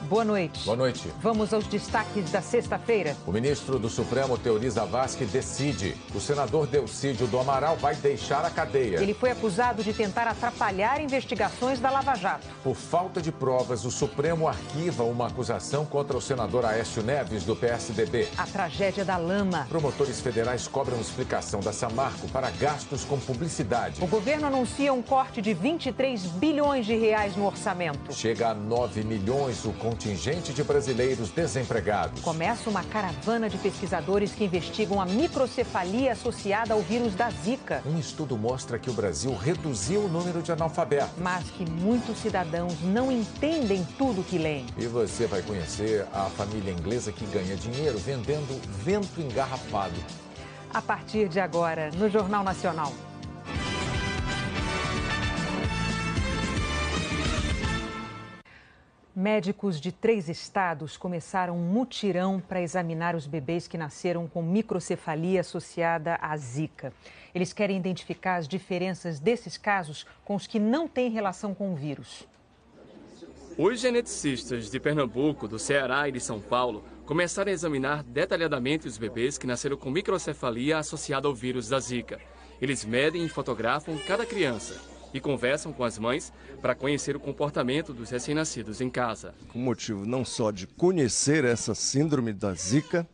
Boa noite. Boa noite. Vamos aos destaques da sexta-feira. O ministro do Supremo, Teori Zavascki, decide. O senador Delcídio do Amaral vai deixar a cadeia. Ele foi acusado de tentar atrapalhar investigações da Lava Jato. Por falta de provas, o Supremo arquiva uma acusação contra o senador Aécio Neves, do PSDB. A tragédia da lama. Promotores federais cobram explicação da Samarco para gastos com publicidade. O governo anuncia um corte de 23 bilhões de reais no orçamento. Chega a 9 milhões o contingente de brasileiros desempregados. Começa uma caravana de pesquisadores que investigam a microcefalia associada ao vírus da Zika. Um estudo mostra que o Brasil reduziu o número de analfabetos. Mas que muitos cidadãos não entendem tudo que leem. E você vai conhecer a família inglesa que ganha dinheiro vendendo vento engarrafado. A partir de agora, no Jornal Nacional. Médicos de 3 estados começaram um mutirão para examinar os bebês que nasceram com microcefalia associada à Zika. Eles querem identificar as diferenças desses casos com os que não têm relação com o vírus. Os geneticistas de Pernambuco, do Ceará e de São Paulo começaram a examinar detalhadamente os bebês que nasceram com microcefalia associada ao vírus da Zika. Eles medem e fotografam cada criança e conversam com as mães para conhecer o comportamento dos recém-nascidos em casa. Com motivo não só de conhecer essa síndrome da Zika,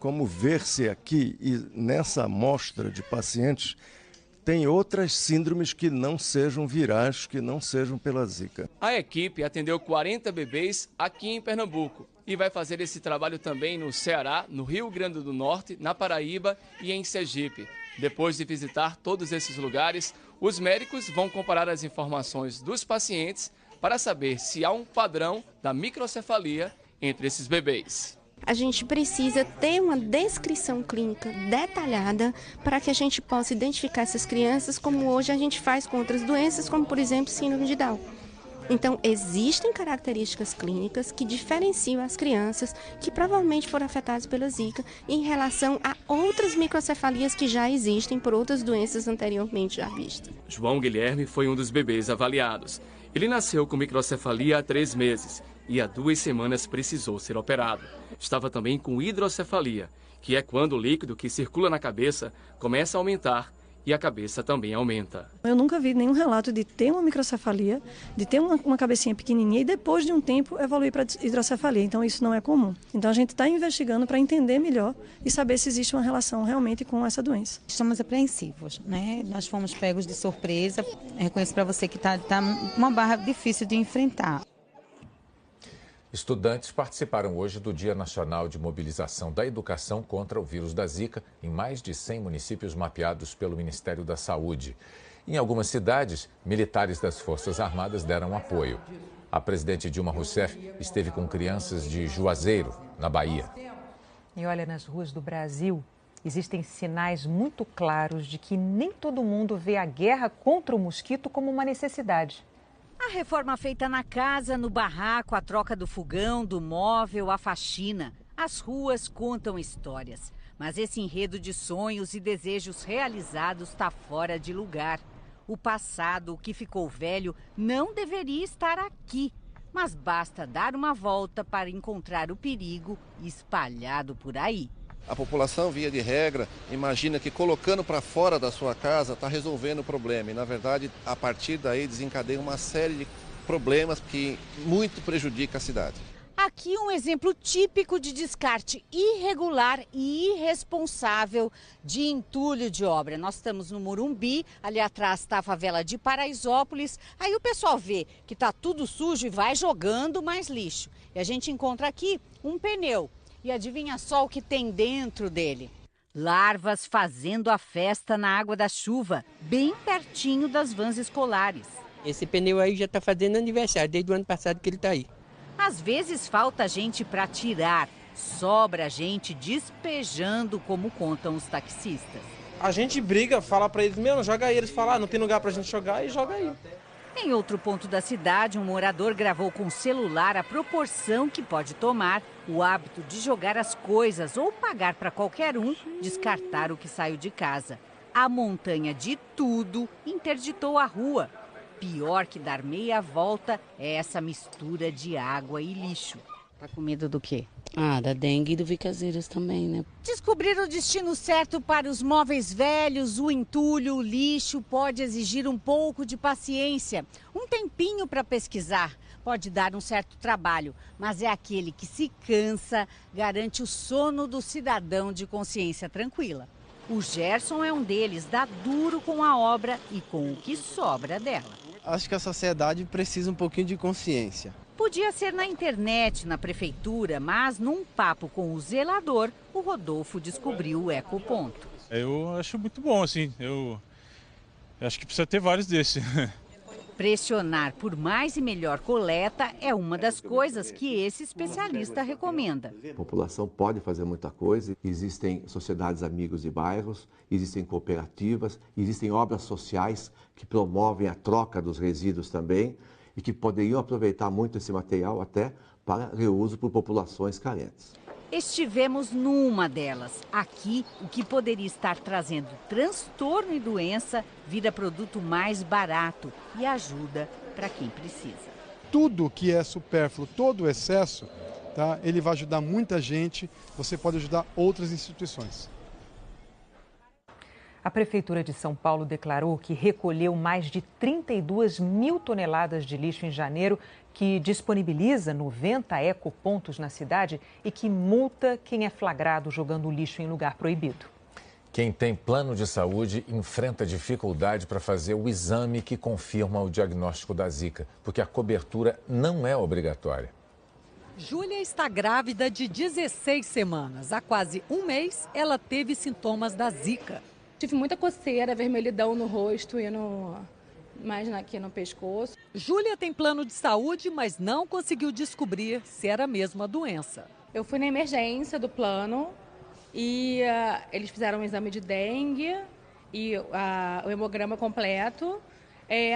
como ver se aqui e nessa amostra de pacientes tem outras síndromes que não sejam virais, que não sejam pela Zika. A equipe atendeu 40 bebês aqui em Pernambuco e vai fazer esse trabalho também no Ceará, no Rio Grande do Norte, na Paraíba e em Sergipe. Depois de visitar todos esses lugares, os médicos vão comparar as informações dos pacientes para saber se há um padrão da microcefalia entre esses bebês. A gente precisa ter uma descrição clínica detalhada para que a gente possa identificar essas crianças, como hoje a gente faz com outras doenças, como por exemplo síndrome de Down. Então, existem características clínicas que diferenciam as crianças que provavelmente foram afetadas pela Zika em relação a outras microcefalias que já existem por outras doenças anteriormente já vistas. João Guilherme foi um dos bebês avaliados. Ele nasceu com microcefalia há 3 meses e há 2 semanas precisou ser operado. Estava também com hidrocefalia, que é quando o líquido que circula na cabeça começa a aumentar e a cabeça também aumenta. Eu nunca vi nenhum relato de ter uma microcefalia, de ter uma cabecinha pequenininha e depois de um tempo evoluir para hidrocefalia. Então isso não é comum. Então a gente está investigando para entender melhor e saber se existe uma relação realmente com essa doença. Estamos apreensivos, né? Nós fomos pegos de surpresa. Reconheço para você que está uma barra difícil de enfrentar. Estudantes participaram hoje do Dia Nacional de Mobilização da Educação contra o vírus da Zika em mais de 100 municípios mapeados pelo Ministério da Saúde. Em algumas cidades, militares das Forças Armadas deram apoio. A presidente Dilma Rousseff esteve com crianças de Juazeiro, na Bahia. E olha, nas ruas do Brasil, existem sinais muito claros de que nem todo mundo vê a guerra contra o mosquito como uma necessidade. A reforma feita na casa, no barraco, a troca do fogão, do móvel, a faxina. As ruas contam histórias. Mas esse enredo de sonhos e desejos realizados está fora de lugar. O passado, o que ficou velho, não deveria estar aqui. Mas basta dar uma volta para encontrar o perigo espalhado por aí. A população, via de regra, imagina que colocando para fora da sua casa está resolvendo o problema. E, na verdade, a partir daí desencadeia uma série de problemas que muito prejudica a cidade. Aqui um exemplo típico de descarte irregular e irresponsável de entulho de obra. Nós estamos no Morumbi, ali atrás está a favela de Paraisópolis. Aí o pessoal vê que está tudo sujo e vai jogando mais lixo. E a gente encontra aqui um pneu. E adivinha só o que tem dentro dele? Larvas fazendo a festa na água da chuva, bem pertinho das vans escolares. Esse pneu aí já está fazendo aniversário, desde o ano passado que ele está aí. Às vezes falta gente para tirar, sobra gente despejando, como contam os taxistas. A gente briga, fala para eles, não joga aí. Eles falam, não tem lugar para a gente jogar e joga aí. Em outro ponto da cidade, um morador gravou com o celular a proporção que pode tomar o hábito de jogar as coisas ou pagar para qualquer um descartar o que saiu de casa. A montanha de tudo interditou a rua. Pior que dar meia volta é essa mistura de água e lixo. Tá com medo do quê? Da dengue e do Zika também, né? Descobrir o destino certo para os móveis velhos, o entulho, o lixo, pode exigir um pouco de paciência. Um tempinho para pesquisar. Pode dar um certo trabalho, mas é aquele que se cansa, garante o sono do cidadão de consciência tranquila. O Gerson é um deles, dá duro com a obra e com o que sobra dela. Acho que a sociedade precisa um pouquinho de consciência. Podia ser na internet, na prefeitura, mas num papo com o zelador, o Rodolfo descobriu o ecoponto. Eu acho muito bom, assim, eu acho que precisa ter vários desses. Pressionar por mais e melhor coleta é uma das coisas que esse especialista recomenda. A população pode fazer muita coisa, existem sociedades amigos de bairros, existem cooperativas, existem obras sociais que promovem a troca dos resíduos também e que poderiam aproveitar muito esse material até para reuso por populações carentes. Estivemos numa delas. Aqui, o que poderia estar trazendo transtorno e doença vira produto mais barato e ajuda para quem precisa. Tudo que é supérfluo, todo o excesso, tá, ele vai ajudar muita gente, você pode ajudar outras instituições. A Prefeitura de São Paulo declarou que recolheu mais de 32 mil toneladas de lixo em janeiro, que disponibiliza 90 ecopontos na cidade e que multa quem é flagrado jogando lixo em lugar proibido. Quem tem plano de saúde enfrenta dificuldade para fazer o exame que confirma o diagnóstico da Zika, porque a cobertura não é obrigatória. Júlia está grávida de 16 semanas. Há quase um mês, ela teve sintomas da Zika. Tive muita coceira, vermelhidão no rosto e mais aqui no pescoço. Júlia tem plano de saúde, mas não conseguiu descobrir se era mesmo a doença. Eu fui na emergência do plano e eles fizeram um exame de dengue e o hemograma completo,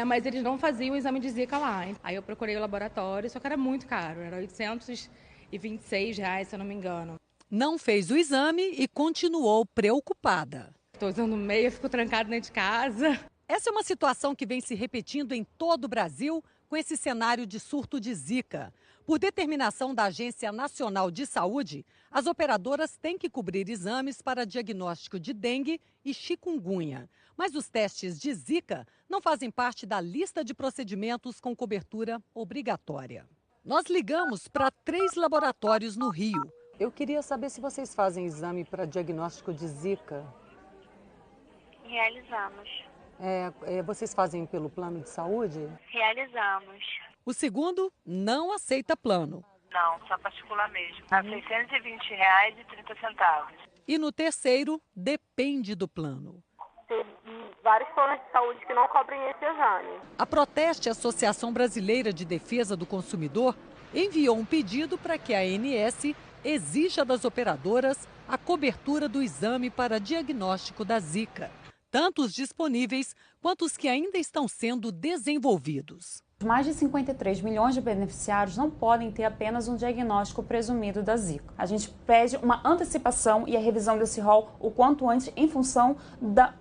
mas eles não faziam o exame de Zika lá. Aí eu procurei o laboratório, só que era muito caro, era R$826, se eu não me engano. Não fez o exame e continuou preocupada. Estou usando meia, fico trancada dentro de casa. Essa é uma situação que vem se repetindo em todo o Brasil com esse cenário de surto de Zika. Por determinação da Agência Nacional de Saúde, as operadoras têm que cobrir exames para diagnóstico de dengue e chikungunya. Mas os testes de Zika não fazem parte da lista de procedimentos com cobertura obrigatória. Nós ligamos para 3 laboratórios no Rio. Eu queria saber se vocês fazem exame para diagnóstico de Zika. Realizamos. Vocês fazem pelo plano de saúde? Realizamos. O segundo não aceita plano. Não, só particular mesmo. A R$ 620,30. E no terceiro, depende do plano. Tem vários planos de saúde que não cobrem esse exame. A Proteste, Associação Brasileira de Defesa do Consumidor, enviou um pedido para que a ANS exija das operadoras a cobertura do exame para diagnóstico da Zika, tanto os disponíveis quanto os que ainda estão sendo desenvolvidos. Mais de 53 milhões de beneficiários não podem ter apenas um diagnóstico presumido da Zika. A gente pede uma antecipação e a revisão desse rol o quanto antes em função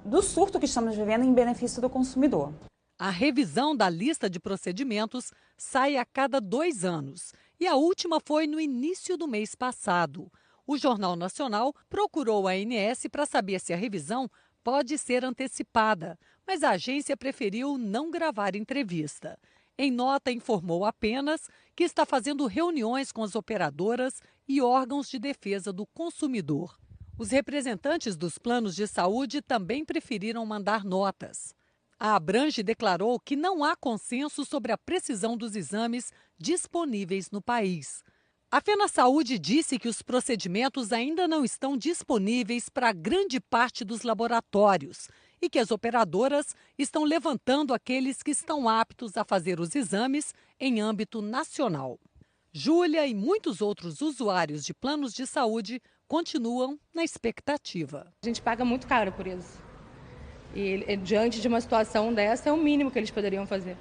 do surto que estamos vivendo em benefício do consumidor. A revisão da lista de procedimentos sai a cada 2 anos e a última foi no início do mês passado. O Jornal Nacional procurou a ANS para saber se a revisão pode ser antecipada, mas a agência preferiu não gravar entrevista. Em nota, informou apenas que está fazendo reuniões com as operadoras e órgãos de defesa do consumidor. Os representantes dos planos de saúde também preferiram mandar notas. A Abrange declarou que não há consenso sobre a precisão dos exames disponíveis no país. A FenaSaúde disse que os procedimentos ainda não estão disponíveis para grande parte dos laboratórios e que as operadoras estão levantando aqueles que estão aptos a fazer os exames em âmbito nacional. Júlia e muitos outros usuários de planos de saúde continuam na expectativa. A gente paga muito caro por isso. E diante de uma situação dessa, é o mínimo que eles poderiam fazer.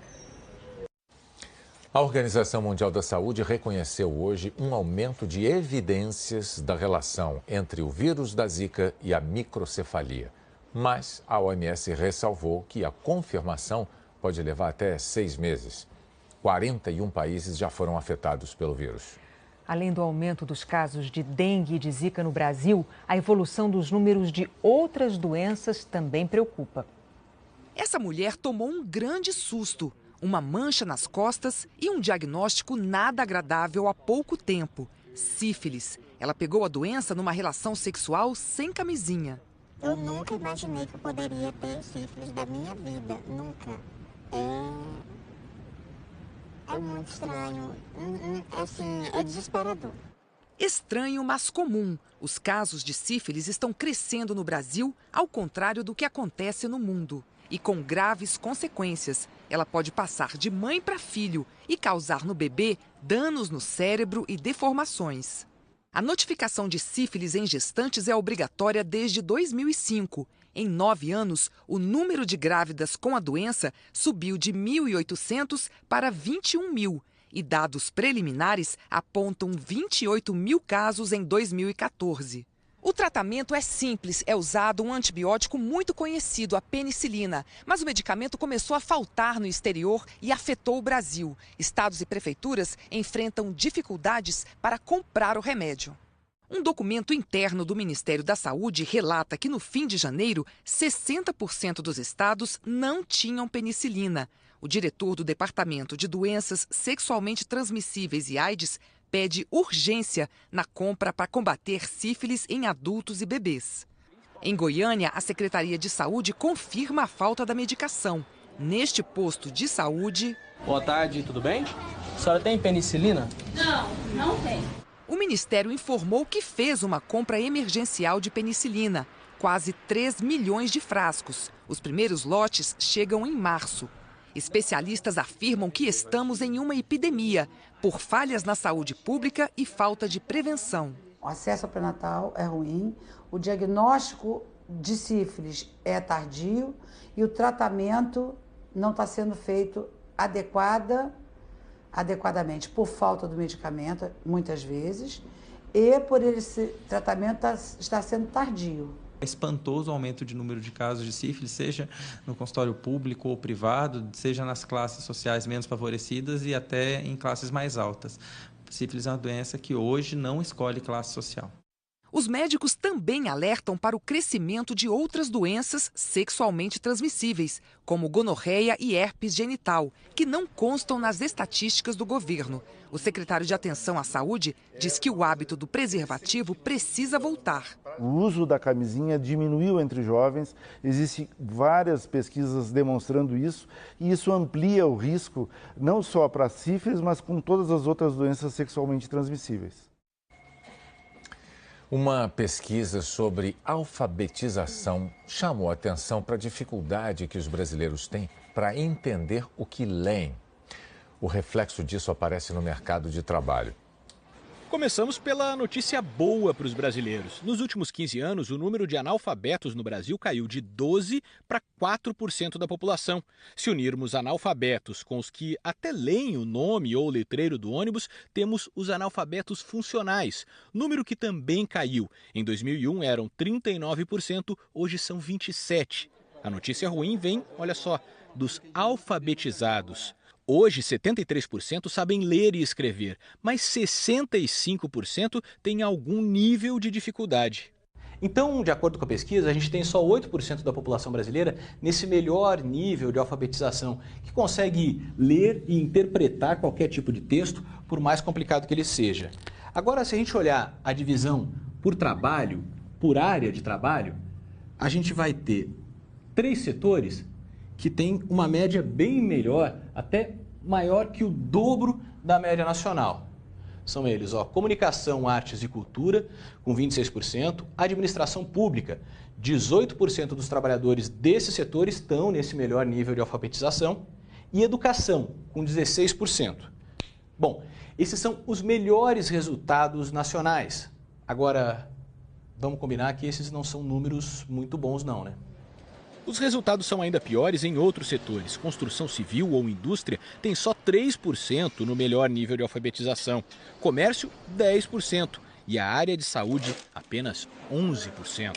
A Organização Mundial da Saúde reconheceu hoje um aumento de evidências da relação entre o vírus da Zika e a microcefalia. Mas a OMS ressalvou que a confirmação pode levar até 6 meses. 41 países já foram afetados pelo vírus. Além do aumento dos casos de dengue e de zika no Brasil, a evolução dos números de outras doenças também preocupa. Essa mulher tomou um grande susto, uma mancha nas costas e um diagnóstico nada agradável há pouco tempo: sífilis. Ela pegou a doença numa relação sexual sem camisinha. Eu nunca imaginei que eu poderia ter sífilis da minha vida, nunca. É muito estranho, assim, é desesperador. Estranho, mas comum. Os casos de sífilis estão crescendo no Brasil, ao contrário do que acontece no mundo. E com graves consequências. Ela pode passar de mãe para filho e causar no bebê danos no cérebro e deformações. A notificação de sífilis em gestantes é obrigatória desde 2005. Em 9 anos, o número de grávidas com a doença subiu de 1.800 para 21 mil. E dados preliminares apontam 28 mil casos em 2014. O tratamento é simples, é usado um antibiótico muito conhecido, a penicilina. Mas o medicamento começou a faltar no exterior e afetou o Brasil. Estados e prefeituras enfrentam dificuldades para comprar o remédio. Um documento interno do Ministério da Saúde relata que no fim de janeiro, 60% dos estados não tinham penicilina. O diretor do Departamento de Doenças Sexualmente Transmissíveis e AIDS pede urgência na compra para combater sífilis em adultos e bebês. Em Goiânia, a Secretaria de Saúde confirma a falta da medicação. Neste posto de saúde... Boa tarde, tudo bem? A senhora tem penicilina? Não tem. O Ministério informou que fez uma compra emergencial de penicilina. Quase 3 milhões de frascos. Os primeiros lotes chegam em março. Especialistas afirmam que estamos em uma epidemia, por falhas na saúde pública e falta de prevenção. O acesso ao pré-natal é ruim, o diagnóstico de sífilis é tardio e o tratamento não está sendo feito adequadamente por falta do medicamento, muitas vezes, e por esse tratamento estar sendo tardio. É espantoso o aumento de número de casos de sífilis, seja no consultório público ou privado, seja nas classes sociais menos favorecidas e até em classes mais altas. Sífilis é uma doença que hoje não escolhe classe social. Os médicos também alertam para o crescimento de outras doenças sexualmente transmissíveis, como gonorreia e herpes genital, que não constam nas estatísticas do governo. O secretário de Atenção à Saúde diz que o hábito do preservativo precisa voltar. O uso da camisinha diminuiu entre jovens, existem várias pesquisas demonstrando isso, e isso amplia o risco não só para sífilis, mas com todas as outras doenças sexualmente transmissíveis. Uma pesquisa sobre alfabetização chamou a atenção para a dificuldade que os brasileiros têm para entender o que leem. O reflexo disso aparece no mercado de trabalho. Começamos pela notícia boa para os brasileiros. Nos últimos 15 anos, o número de analfabetos no Brasil caiu de 12% para 4% da população. Se unirmos analfabetos com os que até leem o nome ou letreiro do ônibus, temos os analfabetos funcionais, número que também caiu. Em 2001 eram 39%, hoje são 27%. A notícia ruim vem, olha só, dos alfabetizados. Hoje, 73% sabem ler e escrever, mas 65% têm algum nível de dificuldade. Então, de acordo com a pesquisa, a gente tem só 8% da população brasileira nesse melhor nível de alfabetização, que consegue ler e interpretar qualquer tipo de texto, por mais complicado que ele seja. Agora, se a gente olhar a divisão por trabalho, por área de trabalho, a gente vai ter 3 setores que têm uma média bem melhor, até maior que o dobro da média nacional. São eles, comunicação, artes e cultura, com 26%, administração pública, 18% dos trabalhadores desse setor estão nesse melhor nível de alfabetização, e educação, com 16%. Bom, esses são os melhores resultados nacionais. Agora, vamos combinar que esses não são números muito bons não, né? Os resultados são ainda piores em outros setores. Construção civil ou indústria tem só 3% no melhor nível de alfabetização. Comércio, 10%. E a área de saúde, apenas 11%.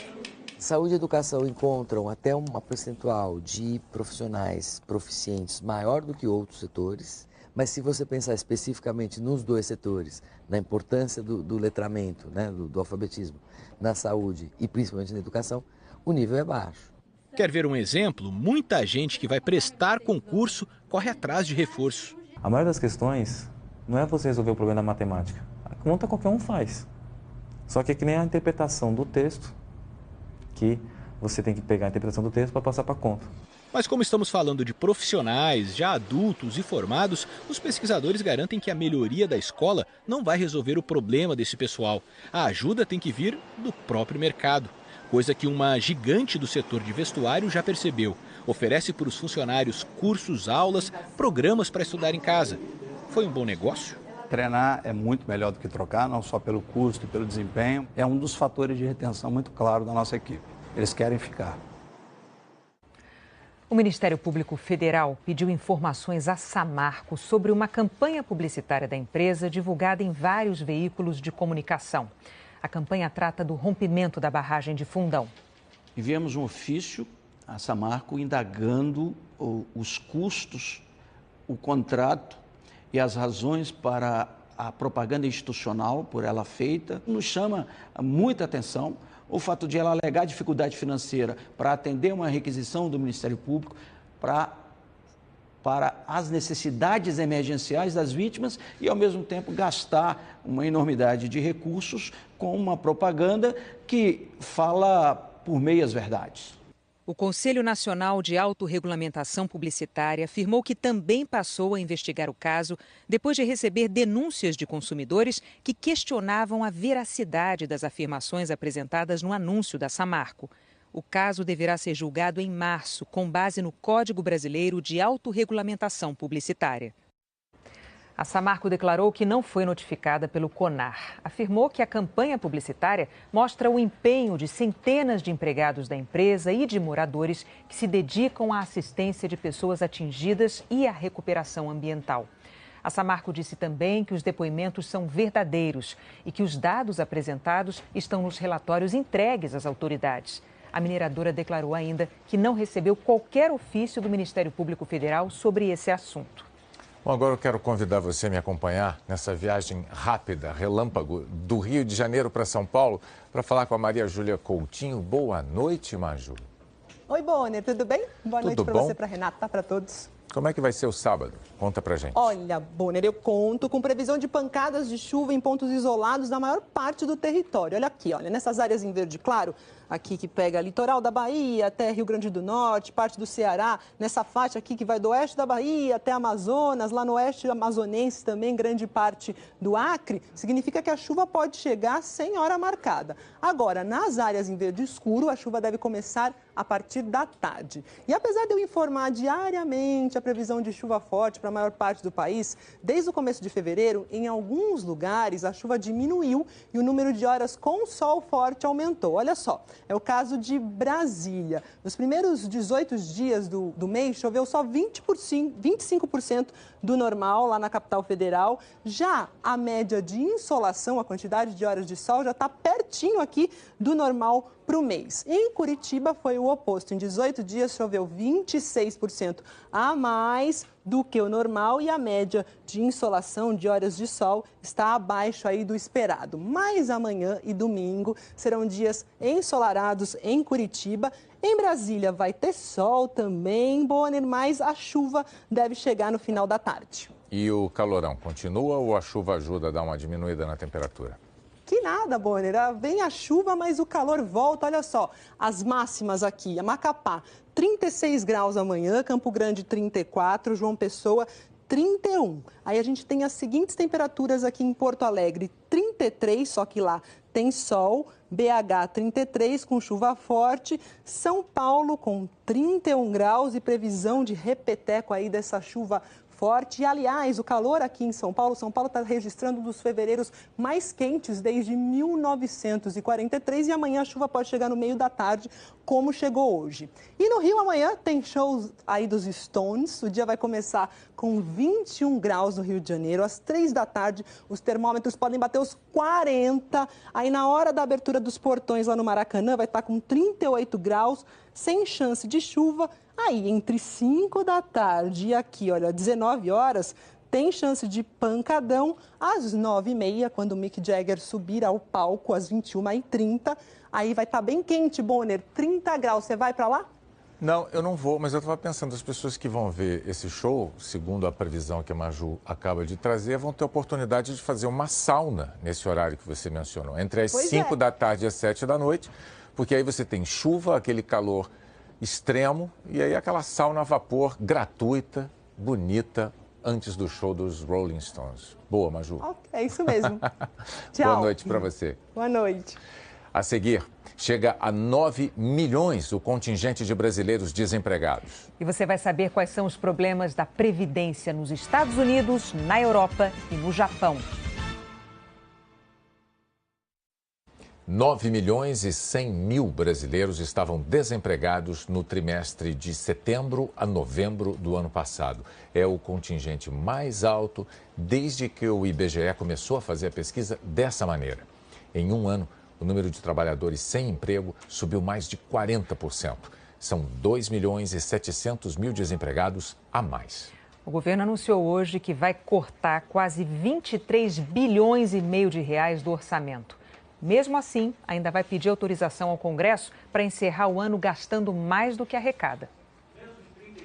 Saúde e educação encontram até uma percentual de profissionais proficientes maior do que outros setores, mas se você pensar especificamente nos dois setores, na importância do letramento, né, do alfabetismo, na saúde e principalmente na educação, o nível é baixo. Quer ver um exemplo? Muita gente que vai prestar concurso corre atrás de reforço. A maioria das questões não é você resolver o problema da matemática. A conta qualquer um faz. Só que é que nem a interpretação do texto, que você tem que pegar a interpretação do texto para passar para a conta. Mas como estamos falando de profissionais já adultos e formados, os pesquisadores garantem que a melhoria da escola não vai resolver o problema desse pessoal. A ajuda tem que vir do próprio mercado, coisa que uma gigante do setor de vestuário já percebeu. Oferece para os funcionários cursos, aulas, programas para estudar em casa. Foi um bom negócio? Treinar é muito melhor do que trocar, não só pelo custo e pelo desempenho. É um dos fatores de retenção muito claro da nossa equipe. Eles querem ficar. O Ministério Público Federal pediu informações à Samarco sobre uma campanha publicitária da empresa divulgada em vários veículos de comunicação. A campanha trata do rompimento da barragem de Fundão. Enviamos um ofício à Samarco indagando os custos, o contrato e as razões para a propaganda institucional por ela feita. Nos chama muita atenção o fato de ela alegar dificuldade financeira para atender uma requisição do Ministério Público para as necessidades emergenciais das vítimas e, ao mesmo tempo, gastar uma enormidade de recursos com uma propaganda que fala por meias verdades. O Conselho Nacional de Autorregulamentação Publicitária afirmou que também passou a investigar o caso depois de receber denúncias de consumidores que questionavam a veracidade das afirmações apresentadas no anúncio da Samarco. O caso deverá ser julgado em março, com base no Código Brasileiro de Autorregulamentação Publicitária. A Samarco declarou que não foi notificada pelo CONAR. Afirmou que a campanha publicitária mostra o empenho de centenas de empregados da empresa e de moradores que se dedicam à assistência de pessoas atingidas e à recuperação ambiental. A Samarco disse também que os depoimentos são verdadeiros e que os dados apresentados estão nos relatórios entregues às autoridades. A mineradora declarou ainda que não recebeu qualquer ofício do Ministério Público Federal sobre esse assunto. Bom, agora eu quero convidar você a me acompanhar nessa viagem rápida, relâmpago, do Rio de Janeiro para São Paulo, para falar com a Maria Júlia Coutinho. Boa noite, Maju. Oi, Bonner, tudo bem? Boa noite para você, para Renata, para todos. Como é que vai ser o sábado? Conta pra gente. Olha, Bonner, eu conto com previsão de pancadas de chuva em pontos isolados na maior parte do território. Olha aqui, olha, nessas áreas em verde claro, aqui que pega litoral da Bahia até Rio Grande do Norte, parte do Ceará, nessa faixa aqui que vai do oeste da Bahia até Amazonas, lá no oeste amazonense também, grande parte do Acre, significa que a chuva pode chegar sem hora marcada. Agora, nas áreas em verde escuro, a chuva deve começar a partir da tarde. E apesar de eu informar diariamente a previsão de chuva forte para a maior parte do país, desde o começo de fevereiro, em alguns lugares a chuva diminuiu e o número de horas com sol forte aumentou. Olha só, é o caso de Brasília. Nos primeiros 18 dias do mês, choveu só 25% do normal lá na capital federal. Já a média de insolação, a quantidade de horas de sol, já está pertinho aqui do normal para o mês. Em Curitiba foi o oposto. Em 18 dias choveu 26% a mais do que o normal e a média de insolação de horas de sol está abaixo aí do esperado. Mas amanhã e domingo serão dias ensolarados em Curitiba. Em Brasília vai ter sol também, Bonner, mas a chuva deve chegar no final da tarde. E o calorão continua ou a chuva ajuda a dar uma diminuída na temperatura? Que nada, Bonner. Vem a chuva, mas o calor volta. Olha só, as máximas aqui. A Macapá, 36 graus amanhã, Campo Grande, 34, João Pessoa, 31. Aí a gente tem as seguintes temperaturas aqui em Porto Alegre, 33, só que lá tem sol, BH 33 com chuva forte, São Paulo com 31 graus e previsão de repeteco aí dessa chuva forte forte. E, aliás, o calor aqui em São Paulo está registrando um dos fevereiros mais quentes desde 1943 e amanhã a chuva pode chegar no meio da tarde, como chegou hoje. E no Rio amanhã tem shows aí dos Stones. O dia vai começar com 21 graus no Rio de Janeiro. Às 3 da tarde, os termômetros podem bater os 40. Aí na hora da abertura dos portões lá no Maracanã vai estar com 38 graus, sem chance de chuva. Aí entre 5 da tarde e aqui, olha, 19 horas, tem chance de pancadão. Às 9h30, quando o Mick Jagger subir ao palco, às 21h30, aí vai estar bem quente, Bonner, 30 graus. Você vai para lá? Não, eu não vou, mas eu estava pensando, as pessoas que vão ver esse show, segundo a previsão que a Maju acaba de trazer, vão ter oportunidade de fazer uma sauna nesse horário que você mencionou, entre as 5 da tarde e as 7 da noite, porque aí você tem chuva, aquele calor extremo e aí aquela sauna a vapor gratuita, bonita, antes do show dos Rolling Stones. Boa, Maju. É isso mesmo. Tchau. Boa noite para você. Boa noite. A seguir, chega a 9 milhões o contingente de brasileiros desempregados. E você vai saber quais são os problemas da Previdência nos Estados Unidos, na Europa e no Japão. 9 milhões e 100 mil brasileiros estavam desempregados no trimestre de setembro a novembro do ano passado. É o contingente mais alto desde que o IBGE começou a fazer a pesquisa dessa maneira. Em um ano, o número de trabalhadores sem emprego subiu mais de 40%. São 2 milhões e 700 mil desempregados a mais. O governo anunciou hoje que vai cortar quase 23 bilhões e meio de reais do orçamento. Mesmo assim, ainda vai pedir autorização ao Congresso para encerrar o ano gastando mais do que arrecada.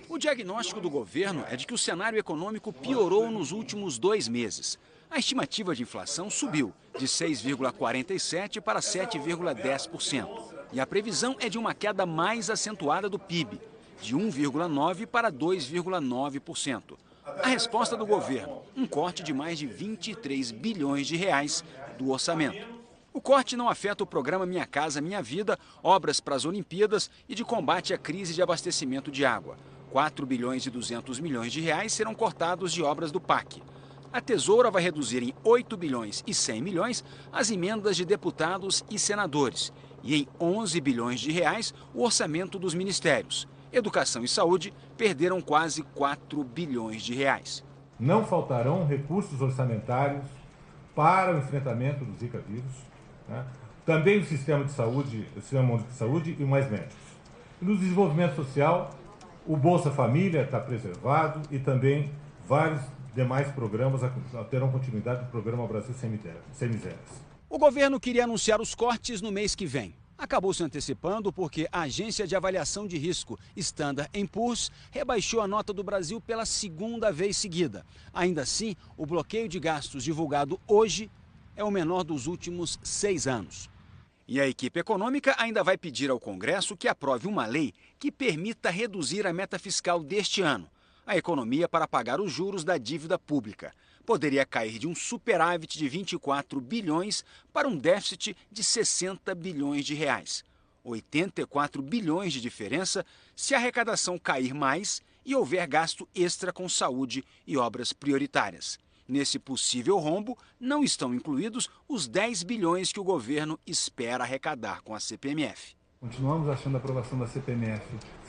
O diagnóstico do governo é de que o cenário econômico piorou nos últimos 2 meses. A estimativa de inflação subiu de 6,47% para 7,10%. E a previsão é de uma queda mais acentuada do PIB, de 1,9% para 2,9%. A resposta do governo, um corte de mais de 23 bilhões de reais do orçamento. O corte não afeta o programa Minha Casa Minha Vida, obras para as Olimpíadas e de combate à crise de abastecimento de água. 4 bilhões e 200 milhões de reais serão cortados de obras do PAC. A Tesoura vai reduzir em 8 bilhões e 100 milhões as emendas de deputados e senadores e em 11 bilhões de reais o orçamento dos ministérios. Educação e saúde perderam quase 4 bilhões de reais. Não faltarão recursos orçamentários para o enfrentamento do Zika vírus. Também o sistema de saúde, o sistema único de saúde e mais médicos. E no desenvolvimento social, o Bolsa Família está preservado e também vários demais programas terão continuidade do programa Brasil Sem Misérias. O governo queria anunciar os cortes no mês que vem. Acabou se antecipando porque a agência de avaliação de risco Standard & Poor's rebaixou a nota do Brasil pela 2ª vez seguida. Ainda assim, o bloqueio de gastos divulgado hoje é o menor dos últimos 6 anos. E a equipe econômica ainda vai pedir ao Congresso que aprove uma lei que permita reduzir a meta fiscal deste ano. A economia para pagar os juros da dívida pública. Poderia cair de um superávit de 24 bilhões para um déficit de 60 bilhões de reais. 84 bilhões de diferença se a arrecadação cair mais e houver gasto extra com saúde e obras prioritárias. Nesse possível rombo, não estão incluídos os 10 bilhões que o governo espera arrecadar com a CPMF. Continuamos achando a aprovação da CPMF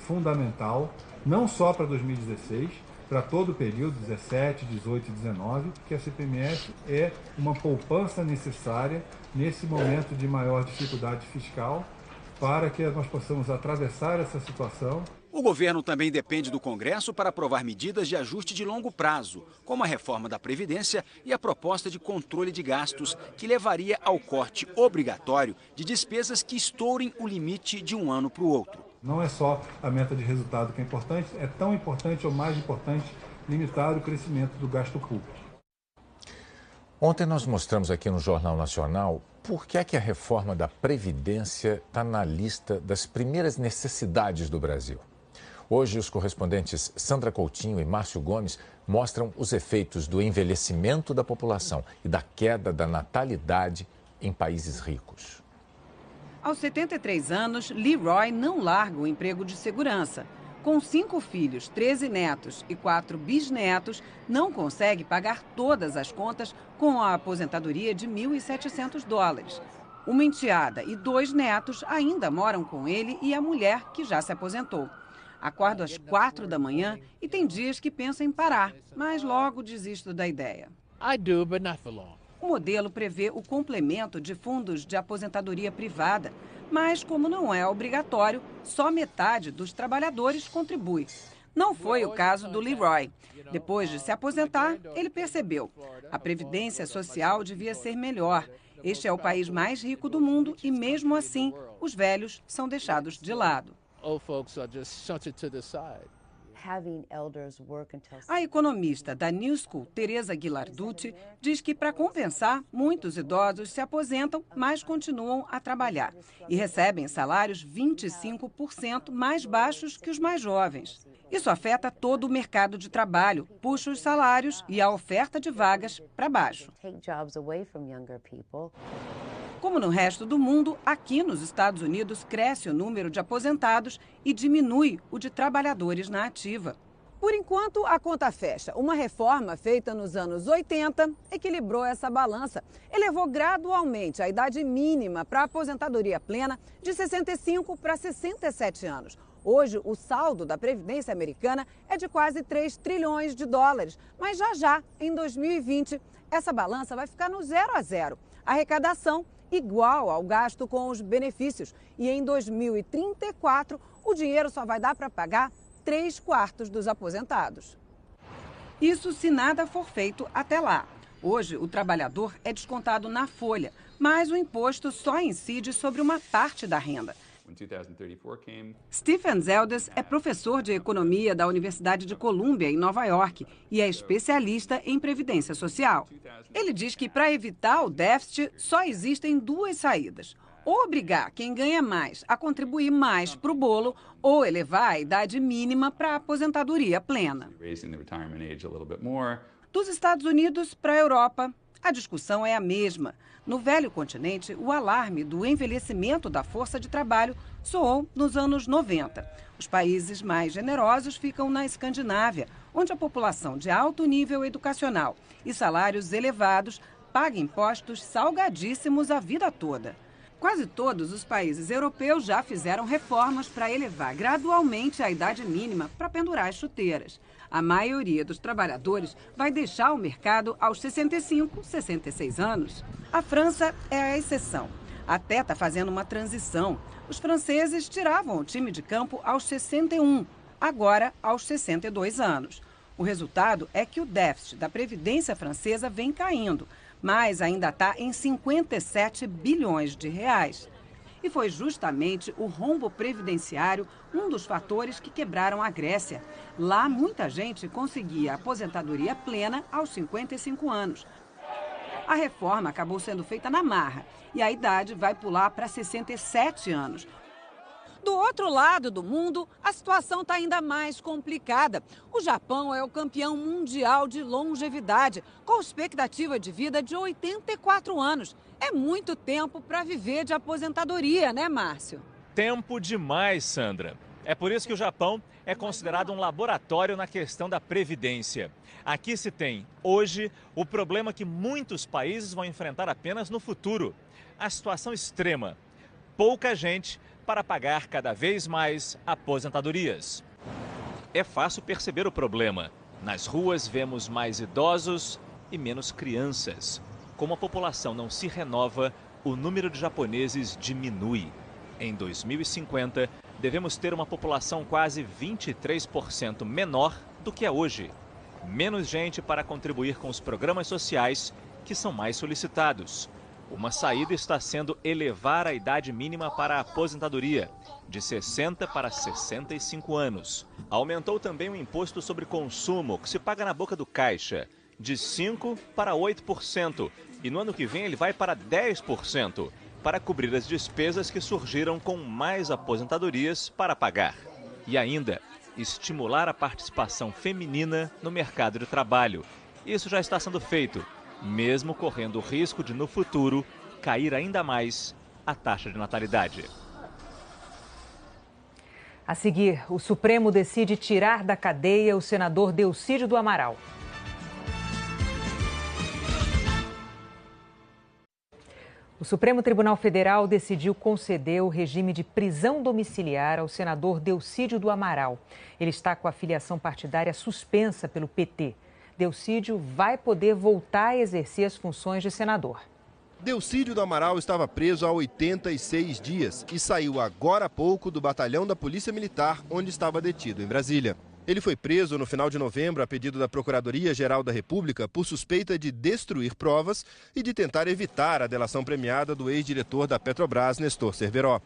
fundamental, não só para 2016, para todo o período, 17, 18 e 19, porque a CPMF é uma poupança necessária nesse momento de maior dificuldade fiscal para que nós possamos atravessar essa situação. O governo também depende do Congresso para aprovar medidas de ajuste de longo prazo, como a reforma da Previdência e a proposta de controle de gastos, que levaria ao corte obrigatório de despesas que estourem o limite de um ano para o outro. Não é só a meta de resultado que é importante, é tão importante ou mais importante limitar o crescimento do gasto público. Ontem nós mostramos aqui no Jornal Nacional por que é que a reforma da Previdência está na lista das primeiras necessidades do Brasil. Hoje, os correspondentes Sandra Coutinho e Márcio Gomes mostram os efeitos do envelhecimento da população e da queda da natalidade em países ricos. Aos 73 anos, Leroy não larga o emprego de segurança. Com 5 filhos, 13 netos e 4 bisnetos, não consegue pagar todas as contas com a aposentadoria de $1.700. Uma enteada e 2 netos ainda moram com ele e a mulher que já se aposentou. Acordo às 4 da manhã e tem dias que pensa em parar, mas logo desisto da ideia. O modelo prevê o complemento de fundos de aposentadoria privada, mas como não é obrigatório, só metade dos trabalhadores contribui. Não foi o caso do Leroy. Depois de se aposentar, ele percebeu: a previdência social devia ser melhor. Este é o país mais rico do mundo e, mesmo assim, os velhos são deixados de lado. A economista da New School, Teresa Ghilarducci, diz que para compensar, muitos idosos se aposentam, mas continuam a trabalhar e recebem salários 25% mais baixos que os mais jovens. Isso afeta todo o mercado de trabalho, puxa os salários e a oferta de vagas para baixo. Como no resto do mundo, aqui nos Estados Unidos cresce o número de aposentados e diminui o de trabalhadores na ativa. Por enquanto, a conta fecha. Uma reforma feita nos anos 80 equilibrou essa balança. Elevou gradualmente a idade mínima para a aposentadoria plena de 65 para 67 anos. Hoje, o saldo da Previdência americana é de quase 3 trilhões de dólares. Mas já, em 2020, essa balança vai ficar no 0 a 0. A arrecadação igual ao gasto com os benefícios. E em 2034, o dinheiro só vai dar para pagar 3/4 dos aposentados. Isso se nada for feito até lá. Hoje, o trabalhador é descontado na folha, mas o imposto só incide sobre uma parte da renda. Stephen Zeldes é professor de economia da Universidade de Colômbia, em Nova York, e é especialista em previdência social. Ele diz que para evitar o déficit só existem 2 saídas: ou obrigar quem ganha mais a contribuir mais para o bolo, ou elevar a idade mínima para a aposentadoria plena. Dos Estados Unidos para a Europa, a discussão é a mesma. No velho continente, o alarme do envelhecimento da força de trabalho soou nos anos 90. Os países mais generosos ficam na Escandinávia, onde a população de alto nível educacional e salários elevados paga impostos salgadíssimos a vida toda. Quase todos os países europeus já fizeram reformas para elevar gradualmente a idade mínima para pendurar as chuteiras. A maioria dos trabalhadores vai deixar o mercado aos 65, 66 anos. A França é a exceção. Até está fazendo uma transição. Os franceses tiravam o time de campo aos 61, agora aos 62 anos. O resultado é que o déficit da Previdência francesa vem caindo, mas ainda está em 57 bilhões de reais. E foi justamente o rombo previdenciário um dos fatores que quebraram a Grécia. Lá, muita gente conseguia aposentadoria plena aos 55 anos. A reforma acabou sendo feita na marra e a idade vai pular para 67 anos. Do outro lado do mundo, a situação está ainda mais complicada. O Japão é o campeão mundial de longevidade, com expectativa de vida de 84 anos. É muito tempo para viver de aposentadoria, né, Márcio? Tempo demais, Sandra. É por isso que o Japão é considerado um laboratório na questão da previdência. Aqui se tem, hoje, o problema que muitos países vão enfrentar apenas no futuro: a situação extrema. Pouca gente para pagar cada vez mais aposentadorias. É fácil perceber o problema. Nas ruas vemos mais idosos e menos crianças. Como a população não se renova, o número de japoneses diminui. Em 2050, devemos ter uma população quase 23% menor do que é hoje. Menos gente para contribuir com os programas sociais, que são mais solicitados. Uma saída está sendo elevar a idade mínima para a aposentadoria, de 60 para 65 anos. Aumentou também o imposto sobre consumo, que se paga na boca do caixa, de 5% para 8%. E no ano que vem ele vai para 10%, para cobrir as despesas que surgiram com mais aposentadorias para pagar. E ainda, estimular a participação feminina no mercado de trabalho. Isso já está sendo feito, mesmo correndo o risco de, no futuro, cair ainda mais a taxa de natalidade. A seguir, o Supremo decide tirar da cadeia o senador Delcídio do Amaral. O Supremo Tribunal Federal decidiu conceder o regime de prisão domiciliar ao senador Delcídio do Amaral. Ele está com a filiação partidária suspensa pelo PT. Delcídio vai poder voltar a exercer as funções de senador. Delcídio do Amaral estava preso há 86 dias e saiu agora há pouco do batalhão da Polícia Militar, onde estava detido em Brasília. Ele foi preso no final de novembro a pedido da Procuradoria-Geral da República por suspeita de destruir provas e de tentar evitar a delação premiada do ex-diretor da Petrobras, Nestor Cerveró.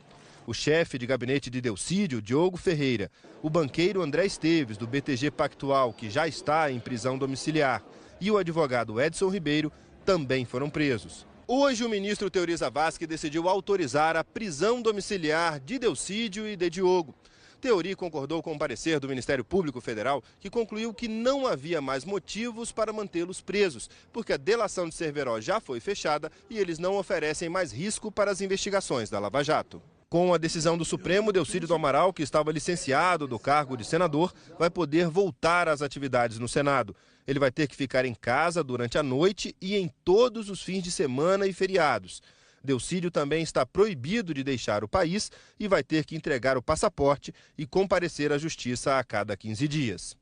O chefe de gabinete de Delcídio, Diogo Ferreira, o banqueiro André Esteves, do BTG Pactual, que já está em prisão domiciliar, e o advogado Edson Ribeiro também foram presos. Hoje, o ministro Teori Zavascki decidiu autorizar a prisão domiciliar de Delcídio e de Diogo. Teori concordou com o parecer do Ministério Público Federal, que concluiu que não havia mais motivos para mantê-los presos, porque a delação de Cerveró já foi fechada e eles não oferecem mais risco para as investigações da Lava Jato. Com a decisão do Supremo, Delcídio do Amaral, que estava licenciado do cargo de senador, vai poder voltar às atividades no Senado. Ele vai ter que ficar em casa durante a noite e em todos os fins de semana e feriados. Delcídio também está proibido de deixar o país e vai ter que entregar o passaporte e comparecer à justiça a cada 15 dias.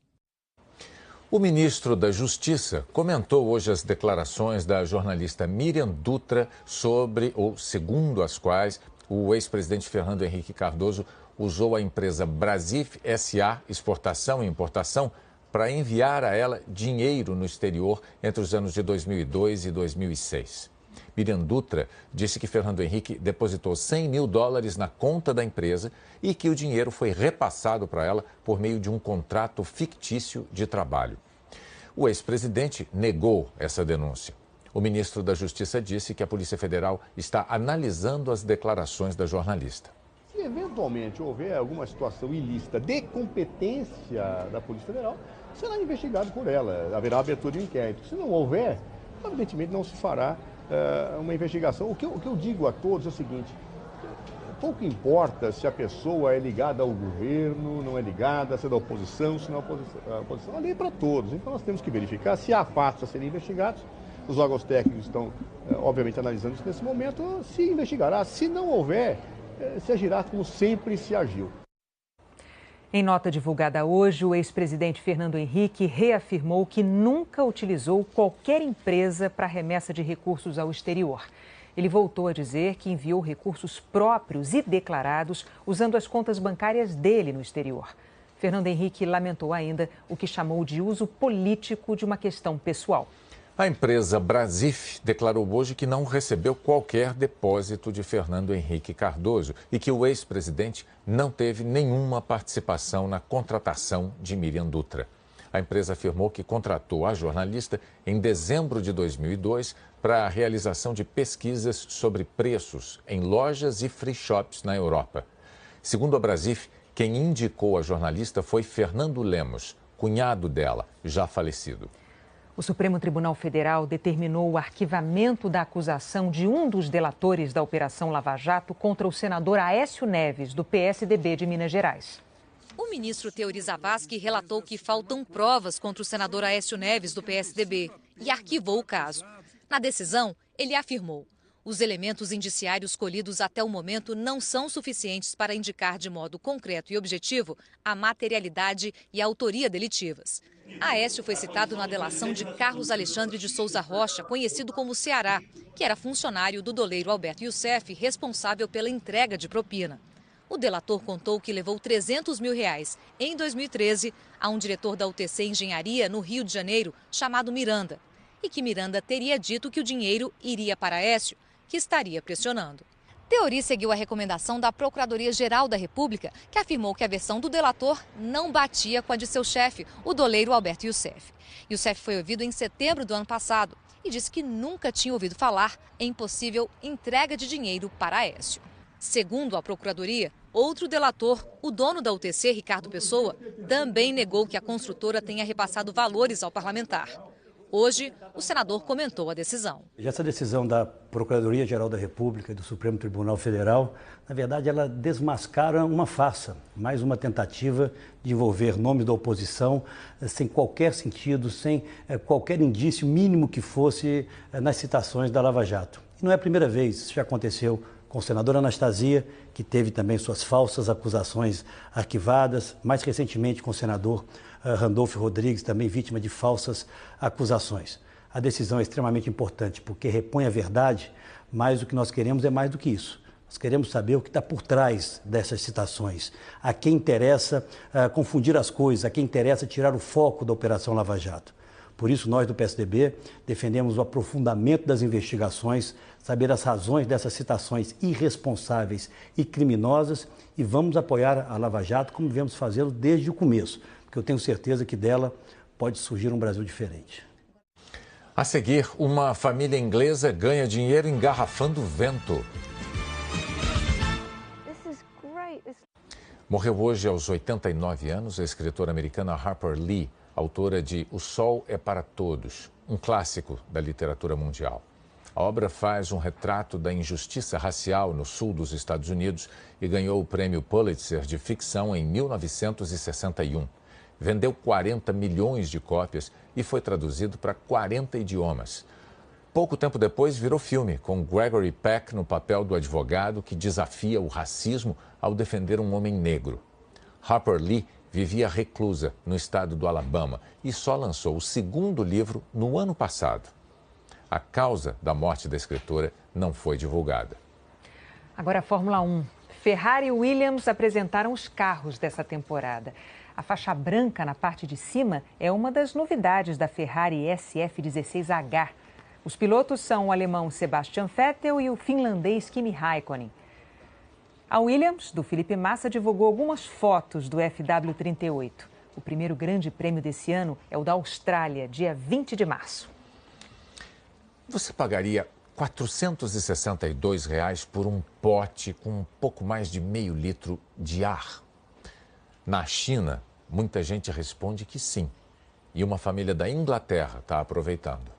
O ministro da Justiça comentou hoje as declarações da jornalista Miriam Dutra sobre, ou segundo as quais, o ex-presidente Fernando Henrique Cardoso usou a empresa Brasif S.A. Exportação e Importação para enviar a ela dinheiro no exterior entre os anos de 2002 e 2006. Miriam Dutra disse que Fernando Henrique depositou $100 mil na conta da empresa e que o dinheiro foi repassado para ela por meio de um contrato fictício de trabalho. O ex-presidente negou essa denúncia. O ministro da Justiça disse que a Polícia Federal está analisando as declarações da jornalista. Se eventualmente houver alguma situação ilícita de competência da Polícia Federal, será investigado por ela, haverá abertura de inquérito. Se não houver, evidentemente não se fará uma investigação. O que eu digo a todos é o seguinte: pouco importa se a pessoa é ligada ao governo, não é ligada, se é da oposição, se não é oposição. A lei é para todos, então nós temos que verificar se há fatos a serem investigados. Os órgãos técnicos estão, obviamente, analisando isso nesse momento, se investigará. Se não houver, se agirá como sempre se agiu. Em nota divulgada hoje, o ex-presidente Fernando Henrique reafirmou que nunca utilizou qualquer empresa para remessa de recursos ao exterior. Ele voltou a dizer que enviou recursos próprios e declarados usando as contas bancárias dele no exterior. Fernando Henrique lamentou ainda o que chamou de uso político de uma questão pessoal. A empresa Brasif declarou hoje que não recebeu qualquer depósito de Fernando Henrique Cardoso e que o ex-presidente não teve nenhuma participação na contratação de Miriam Dutra. A empresa afirmou que contratou a jornalista em dezembro de 2002 para a realização de pesquisas sobre preços em lojas e free shops na Europa. Segundo a Brasif, quem indicou a jornalista foi Fernando Lemos, cunhado dela, já falecido. O Supremo Tribunal Federal determinou o arquivamento da acusação de um dos delatores da Operação Lava Jato contra o senador Aécio Neves, do PSDB de Minas Gerais. O ministro Teori Zavascki relatou que faltam provas contra o senador Aécio Neves, do PSDB, e arquivou o caso. Na decisão, ele afirmou: os elementos indiciários colhidos até o momento não são suficientes para indicar de modo concreto e objetivo a materialidade e a autoria delitivas. Aécio foi citado na delação de Carlos Alexandre de Souza Rocha, conhecido como Ceará, que era funcionário do doleiro Alberto Youssef, responsável pela entrega de propina. O delator contou que levou R$300 mil em 2013 a um diretor da UTC Engenharia, no Rio de Janeiro, chamado Miranda, e que Miranda teria dito que o dinheiro iria para Aécio, que estaria pressionando. Teori seguiu a recomendação da Procuradoria-Geral da República, que afirmou que a versão do delator não batia com a de seu chefe, o doleiro Alberto Youssef. Youssef foi ouvido em setembro do ano passado e disse que nunca tinha ouvido falar em possível entrega de dinheiro para Aécio. Segundo a Procuradoria, outro delator, o dono da UTC, Ricardo Pessoa, também negou que a construtora tenha repassado valores ao parlamentar. Hoje, o senador comentou a decisão. Essa decisão da Procuradoria-Geral da República e do Supremo Tribunal Federal, na verdade, ela desmascara uma farsa, mais uma tentativa de envolver nomes da oposição sem qualquer sentido, sem qualquer indício mínimo que fosse nas citações da Lava Jato. E não é a primeira vez, isso já aconteceu com o senador Anastasia, que teve também suas falsas acusações arquivadas, mais recentemente com o senador Randolfo Rodrigues, também vítima de falsas acusações. A decisão é extremamente importante porque repõe a verdade, mas o que nós queremos é mais do que isso. Nós queremos saber o que está por trás dessas citações, a quem interessa confundir as coisas, a quem interessa tirar o foco da Operação Lava Jato. Por isso, nós do PSDB defendemos o aprofundamento das investigações, saber as razões dessas citações irresponsáveis e criminosas e vamos apoiar a Lava Jato como devemos fazê-lo desde o começo, porque eu tenho certeza que dela pode surgir um Brasil diferente. A seguir, uma família inglesa ganha dinheiro engarrafando vento. Morreu hoje aos 89 anos a escritora americana Harper Lee, autora de O Sol é para Todos, um clássico da literatura mundial. A obra faz um retrato da injustiça racial no sul dos Estados Unidos e ganhou o prêmio Pulitzer de ficção em 1961. Vendeu 40 milhões de cópias e foi traduzido para 40 idiomas. Pouco tempo depois virou filme, com Gregory Peck no papel do advogado que desafia o racismo ao defender um homem negro. Harper Lee vivia reclusa no estado do Alabama e só lançou o segundo livro no ano passado. A causa da morte da escritora não foi divulgada. Agora a Fórmula 1. Ferrari e Williams apresentaram os carros dessa temporada. A faixa branca na parte de cima é uma das novidades da Ferrari SF16H. Os pilotos são o alemão Sebastian Vettel e o finlandês Kimi Räikkönen. A Williams, do Felipe Massa, divulgou algumas fotos do FW38. O primeiro grande prêmio desse ano é o da Austrália, dia 20 de março. Você pagaria R$ 462 por um pote com um pouco mais de meio litro de ar? Na China, muita gente responde que sim. E uma família da Inglaterra está aproveitando.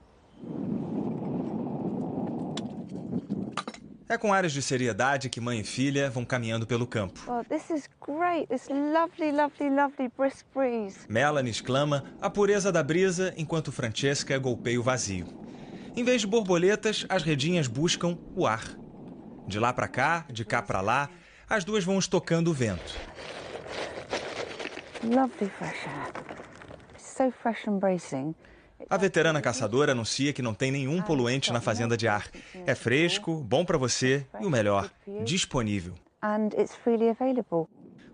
É com áreas de seriedade que mãe e filha vão caminhando pelo campo. Melanie exclama a pureza da brisa enquanto Francesca golpeia o vazio. Em vez de borboletas, as redinhas buscam o ar. De lá para cá, de cá para lá, as duas vão estocando o vento. A veterana caçadora anuncia que não tem nenhum poluente na fazenda de ar. É fresco, bom para você e o melhor, disponível.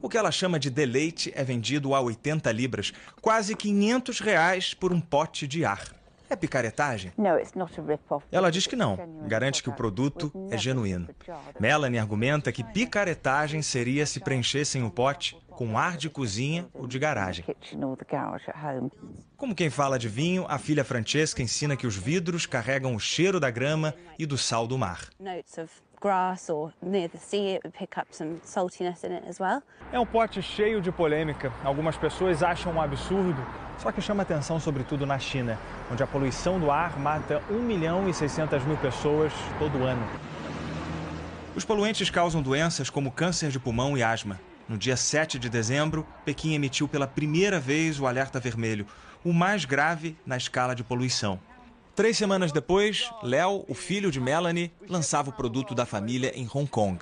O que ela chama de deleite é vendido a 80 libras, quase R$500 por um pote de ar. É picaretagem? Ela diz que não. Garante que o produto é genuíno. Melanie argumenta que picaretagem seria se preenchessem o pote com ar de cozinha ou de garagem. Como quem fala de vinho, a filha Francesca ensina que os vidros carregam o cheiro da grama e do sal do mar. É um pote cheio de polêmica. Algumas pessoas acham um absurdo, só que chama atenção sobretudo na China, onde a poluição do ar mata 1.600.000 pessoas todo ano. Os poluentes causam doenças como câncer de pulmão e asma. No dia 7 de dezembro, Pequim emitiu pela primeira vez o alerta vermelho, o mais grave na escala de poluição. 3 semanas depois, Léo, o filho de Melanie, lançava o produto da família em Hong Kong.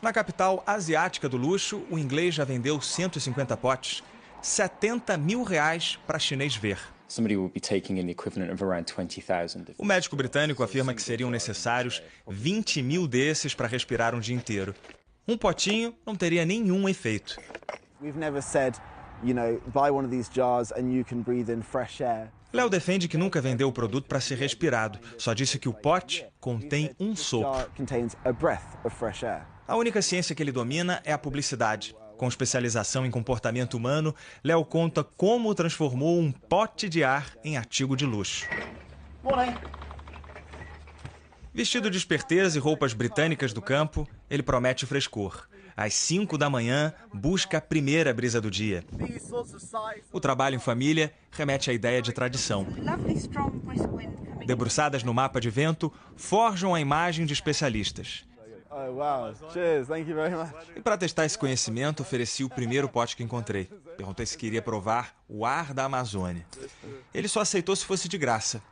Na capital asiática do luxo, o inglês já vendeu 150 potes, R$70 mil para chinês ver. O médico britânico afirma que seriam necessários 20 mil desses para respirar um dia inteiro. Um potinho não teria nenhum efeito. Léo defende que nunca vendeu o produto para ser respirado. Só disse que o pote contém um sopro. A única ciência que ele domina é a publicidade. Com especialização em comportamento humano, Léo conta como transformou um pote de ar em artigo de luxo. Vestido de esperteza e roupas britânicas do campo, ele promete frescor. às 5 da manhã, busca a primeira brisa do dia. O trabalho em família remete à ideia de tradição. Debruçadas no mapa de vento, forjam a imagem de especialistas. E para testar esse conhecimento, ofereci o primeiro pote que encontrei. Perguntei se queria provar o ar da Amazônia. Ele só aceitou se fosse de graça.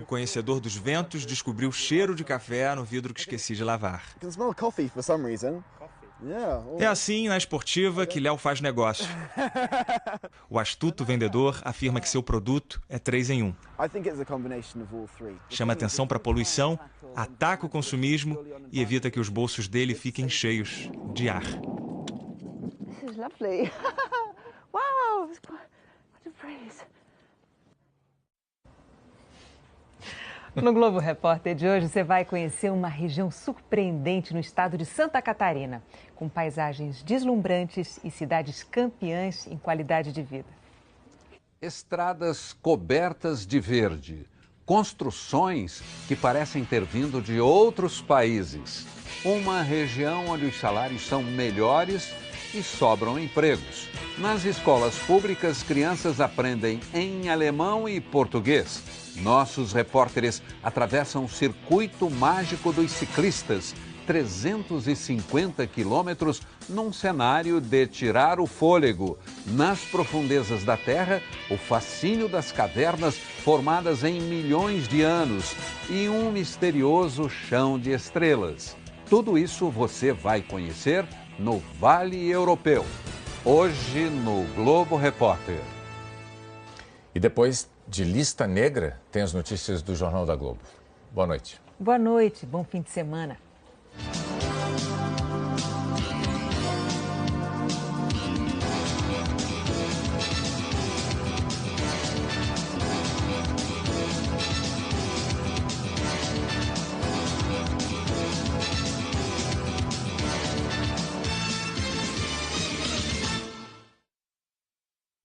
O conhecedor dos ventos descobriu o cheiro de café no vidro que esqueci de lavar. É assim, na esportiva, que Léo faz negócio. O astuto vendedor afirma que seu produto é 3 em 1. Chama atenção para a poluição, ataca o consumismo e evita que os bolsos dele fiquem cheios de ar. This is lovely. Wow, what a breeze. No Globo Repórter de hoje, você vai conhecer uma região surpreendente no estado de Santa Catarina, com paisagens deslumbrantes e cidades campeãs em qualidade de vida. Estradas cobertas de verde, construções que parecem ter vindo de outros países. Uma região onde os salários são melhores e sobram empregos. Nas escolas públicas, crianças aprendem em alemão e português. Nossos repórteres atravessam o circuito mágico dos ciclistas, 350 quilômetros num cenário de tirar o fôlego. Nas profundezas da Terra, o fascínio das cavernas formadas em milhões de anos e um misterioso chão de estrelas. Tudo isso você vai conhecer no Vale Europeu, hoje no Globo Repórter. E depois de Lista Negra, tem as notícias do Jornal da Globo. Boa noite. Boa noite, bom fim de semana.